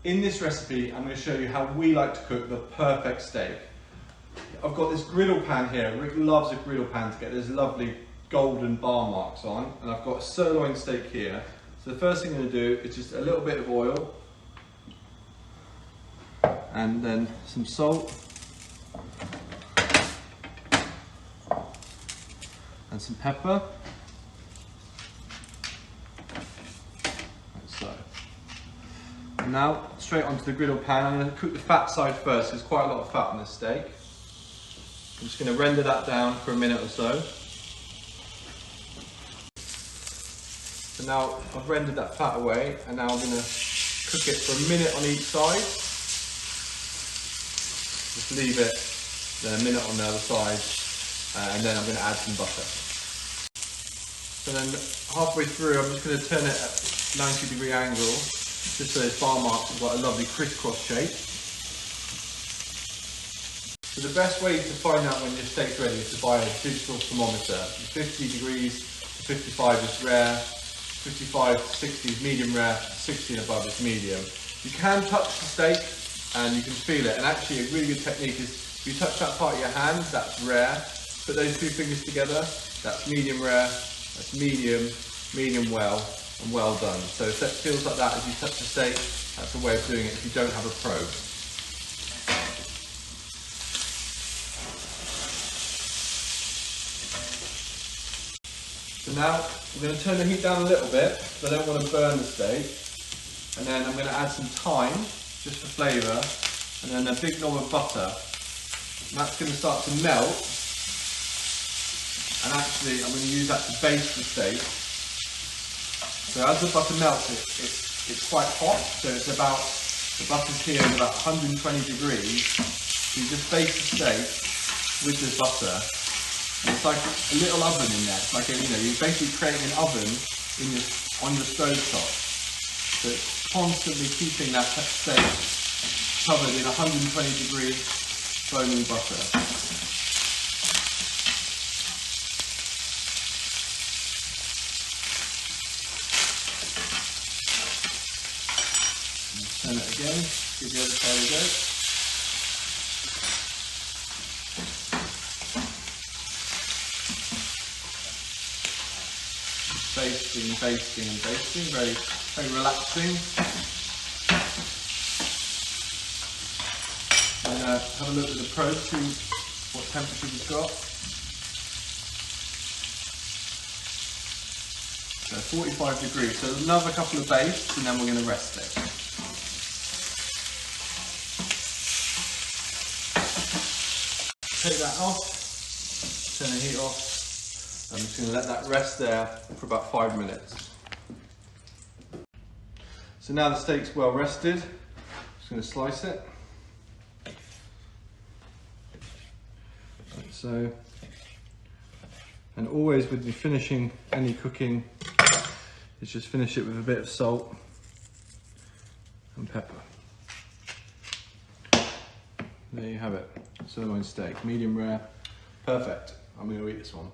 In this recipe, I'm going to show you how we like to cook the perfect steak. I've got this griddle pan here. Rick loves a griddle pan to get those lovely golden bar marks on. And I've got a sirloin steak here. So the first thing I'm going to do is just a little bit of oil. And then some salt. And some pepper. Like so. And now, straight onto the griddle pan. I'm going to cook the fat side first. There's quite a lot of fat on this steak. I'm just going to render that down for a minute or so. So now I've rendered that fat away, and now I'm going to cook it for a minute on each side. Just leave it then a minute on the other side, and then I'm going to add some butter. So then halfway through, I'm just going to turn it at 90-degree angle, just so those bar marks have got a lovely crisscross shape. So the best way to find out when your steak's ready is to buy a digital thermometer. 50 degrees to 55 is rare, 55 to 60 is medium rare, 60 and above is medium. You can touch the steak and you can feel it, and actually a really good technique is if you touch that part of your hand, that's rare. Put those two fingers together, that's medium rare, that's medium, medium well, and well done. So if that feels like that as you touch the steak, that's a way of doing it if you don't have a probe. So now we're going to turn the heat down a little bit because I don't want to burn the steak. And then I'm going to add some thyme, just for flavour, and then a big knob of butter. And that's going to start to melt. And actually I'm going to use that to baste the steak. So as the butter melts, it's quite hot. So it's about, the butter's here at about 120 degrees. So you just baste the steak with the butter. And it's like a little oven in there. It's like you're basically creating an oven on your stove top. So it's constantly keeping that steak covered in 120 degree foaming butter. And turn it again, give the other side a go. Basting, basting and basting, very relaxing. And have a look at the probe, see what temperature we've got. So 45 degrees, so another couple of bastes and then we're going to rest it. Take that off, turn the heat off. I'm just going to let that rest there for about 5 minutes. So now the steak's well rested, I'm just going to slice it. Like so. And always with you finishing any cooking, is just finish it with a bit of salt and pepper. There you have it, sirloin steak, medium rare, perfect. I'm going to eat this one.